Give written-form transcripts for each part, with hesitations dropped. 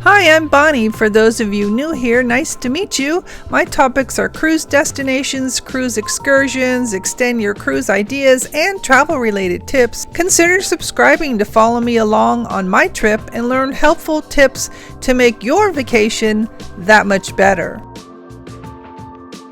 Hi, I'm Bonnie. For those of you new here, nice to meet you. My topics are cruise destinations, cruise excursions, extend your cruise ideas, and travel related tips. Consider subscribing to follow me along on my trip and learn helpful tips to make your vacation that much better.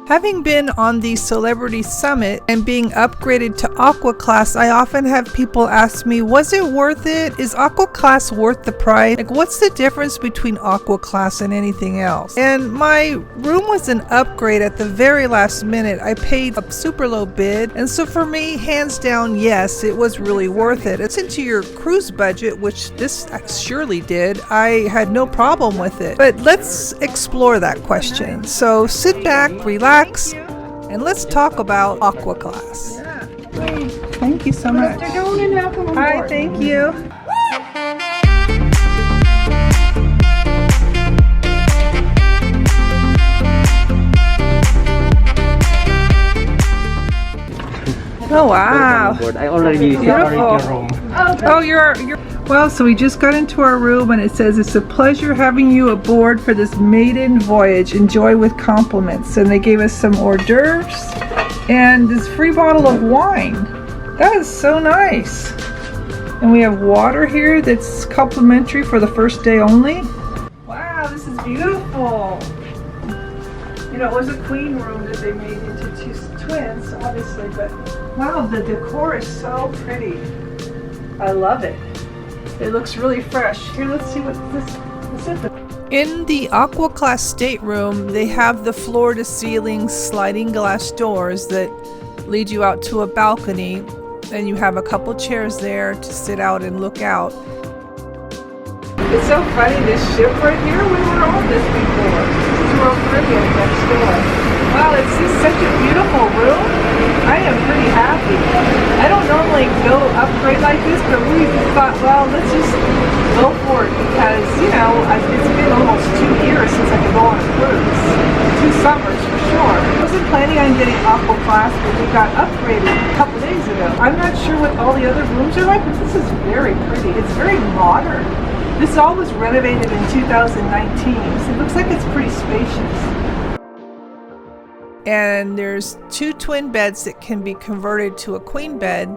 Having been on the Celebrity Summit and being upgraded to Aqua class, I often have people ask me, was it worth it? Is Aqua class worth the price? Like, what's the difference between Aqua class and anything else? And my room was an upgrade at the very last minute. I paid a super low bid, and so for me, hands down, yes, it was really worth it. It's into your cruise budget, which this surely did. I had no problem with it. But let's explore that question. So sit back, relax, and let's talk about Aqua class. Yeah, great. Thank you so much. Mr. Dolan, welcome aboard. Hi, thank you. Oh wow! I already Beautiful. your room. Oh, you're well. So we just got into our room, and it says it's a pleasure having you aboard for this maiden voyage. Enjoy with compliments. And they gave us some hors d'oeuvres and this free bottle of wine. That is so nice. And we have water here that's complimentary for the first day only. Wow, this is beautiful. You know, it was a queen room that they made into two twins, obviously, but wow, the decor is so pretty. I love it. It looks really fresh. Here, let's see what this is. In the Aqua class stateroom, they have the floor-to-ceiling sliding glass doors that lead you out to a balcony, and you have a couple chairs there to sit out and look out. It's so funny, this ship right here, we were on this before. This is Royal Caribbean next door. Wow, it's just such a beautiful room. I am pretty happy. I don't normally go upgrade like this, but we thought, well, let's just go for it because, you know, it's been almost 2 years since I could go on a cruise. 2 summers for sure. I wasn't planning on getting Aqua class, but we got upgraded a couple days ago. I'm not sure what all the other rooms are like, but this is very pretty. It's very modern. This all was renovated in 2019, so it looks like it's pretty spacious. And there's 2 twin beds that can be converted to a queen bed.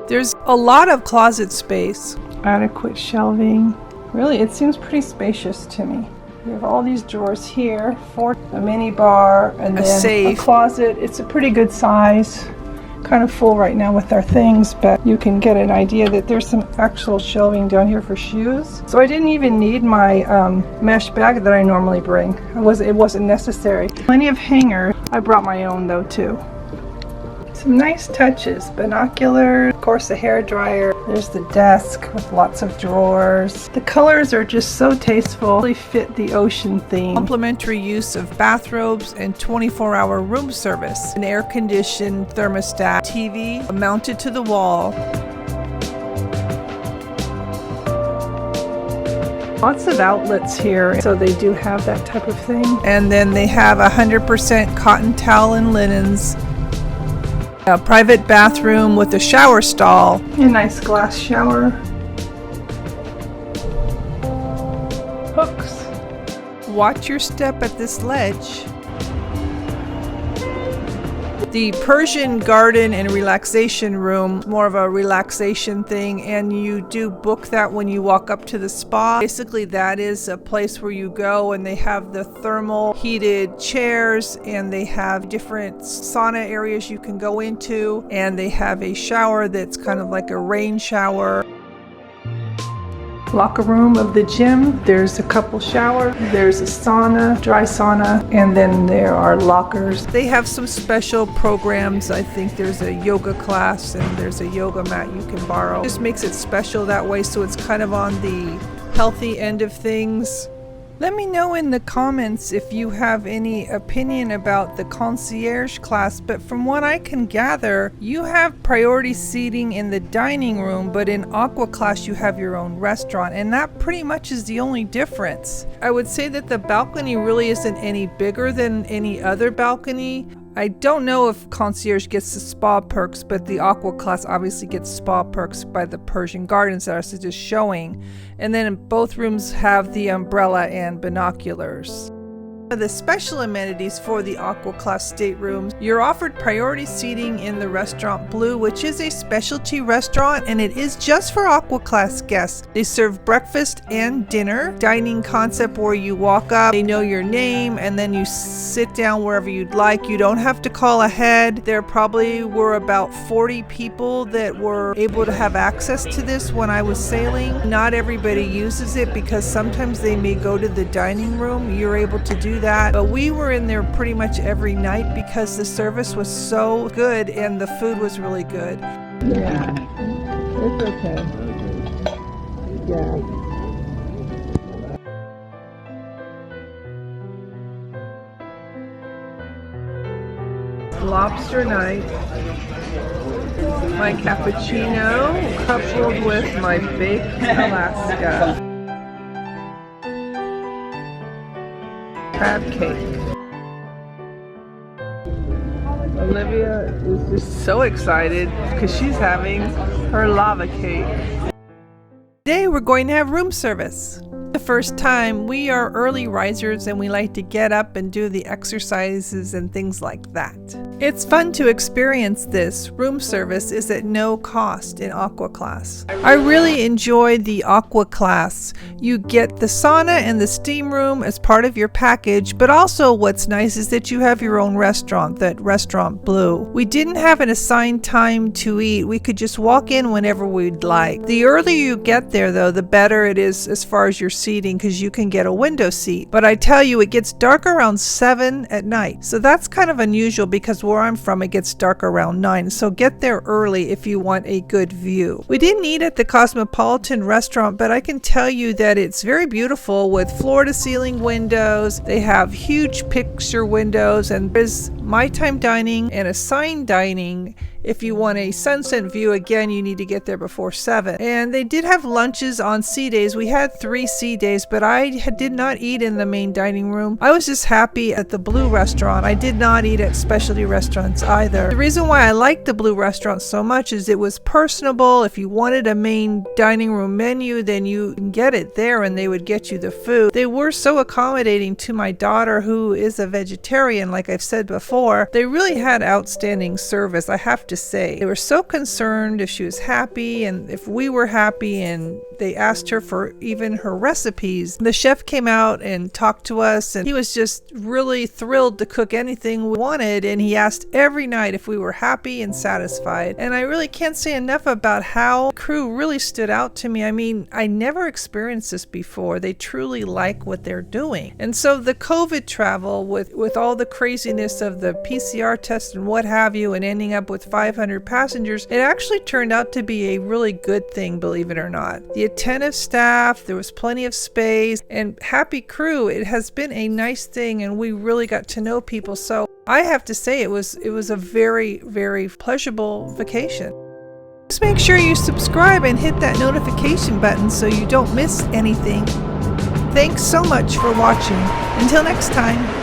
There's a lot of closet space. Adequate shelving. Really, it seems pretty spacious to me. You have all these drawers here for a mini bar and then a closet. It's a pretty good size. Kind of full right now with our things, but you can get an idea that there's some actual shelving down here for shoes. So I didn't even need my mesh bag that I normally bring. It wasn't necessary. Plenty of hangers. I brought my own though too. Some nice touches. Binoculars, of course the hair dryer. There's the desk with lots of drawers. The colors are just so tasteful. Really fit the ocean theme. Complimentary use of bathrobes and 24-hour room service. An air-conditioned thermostat, TV mounted to the wall. Lots of outlets here, so they do have that type of thing. And then they have 100% cotton towel and linens. A private bathroom with a shower stall. A nice glass shower. Hooks. Watch your step at this ledge. The Persian garden and relaxation room, more of a relaxation thing, and you do book that when you walk up to the spa. Basically, that is a place where you go and they have the thermal heated chairs and they have different sauna areas you can go into, and they have a shower that's kind of like a rain shower. Locker room of the gym. There's a couple showers. There's a sauna, dry sauna, and then there are lockers. They have some special programs. I think there's a yoga class and there's a yoga mat you can borrow. It just makes it special that way, so it's kind of on the healthy end of things. Let me know in the comments if you have any opinion about the concierge class, but from what I can gather, you have priority seating in the dining room, but in Aqua class you have your own restaurant, and that pretty much is the only difference. I would say that the balcony really isn't any bigger than any other balcony. I don't know if concierge gets the spa perks, but the Aqua class obviously gets spa perks by the Persian gardens that I was just showing. And then both rooms have the umbrella and binoculars. The special amenities for the Aqua class staterooms, you're offered priority seating in the restaurant Blue, which is a specialty restaurant and it is just for Aqua class guests. They serve breakfast and dinner, dining concept where you walk up, they know your name, and then you sit down wherever you'd like. You don't have to call ahead. There probably were about 40 people that were able to have access to this when I was sailing. Not everybody uses it because sometimes they may go to the dining room. You're able to do that, but we were in there pretty much every night because the service was so good and the food was really good. Yeah, it's okay. Yeah. Lobster night. My cappuccino coupled with my baked Alaska. Crab cake. Olivia is just so excited because she's having her lava cake. Today we're going to have room service. The first time, we are early risers and we like to get up and do the exercises and things like that. It's fun to experience this. Room service is at no cost in Aqua class. I really enjoy the Aqua class. You get the sauna and the steam room as part of your package, but also what's nice is that you have your own restaurant, that restaurant Blue. We didn't have an assigned time to eat. We could just walk in whenever we'd like. The earlier you get there though, the better it is as far as your seating because you can get a window seat. But I tell you, it gets dark around 7 at night. So that's kind of unusual because where I'm from, it gets dark around 9. So get there early if you want a good view. We didn't eat at the Cosmopolitan restaurant, but I can tell you that it's very beautiful with floor to ceiling windows. They have huge picture windows and there's my time dining and assigned dining. If you want a sunset view, again, you need to get there before 7. And they did have lunches on sea days. We had 3 sea days, but I did not eat in the main dining room. I was just happy at the Blue restaurant. I did not eat at specialty restaurants either. The reason why I liked the Blue restaurant so much is it was personable. If you wanted a main dining room menu, then you can get it there and they would get you the food. They were so accommodating to my daughter who is a vegetarian, like I've said before. They really had outstanding service, I have to say. They were so concerned if she was happy and if we were happy, and they asked her for even her recipes. The chef came out and talked to us and he was just really thrilled to cook anything we wanted, and he asked every night if we were happy and satisfied. And I really can't say enough about how the crew really stood out to me. I mean, I never experienced this before. They truly like what they're doing. And so the COVID travel with all the craziness of the PCR test and what have you, and ending up with 500 passengers, it actually turned out to be a really good thing, believe it or not. The attentive staff, there was plenty of space, and happy crew. It has been a nice thing and we really got to know people. So I have to say it was a very, very pleasurable vacation. Just make sure you subscribe and hit that notification button so you don't miss anything. Thanks so much for watching. Until next time.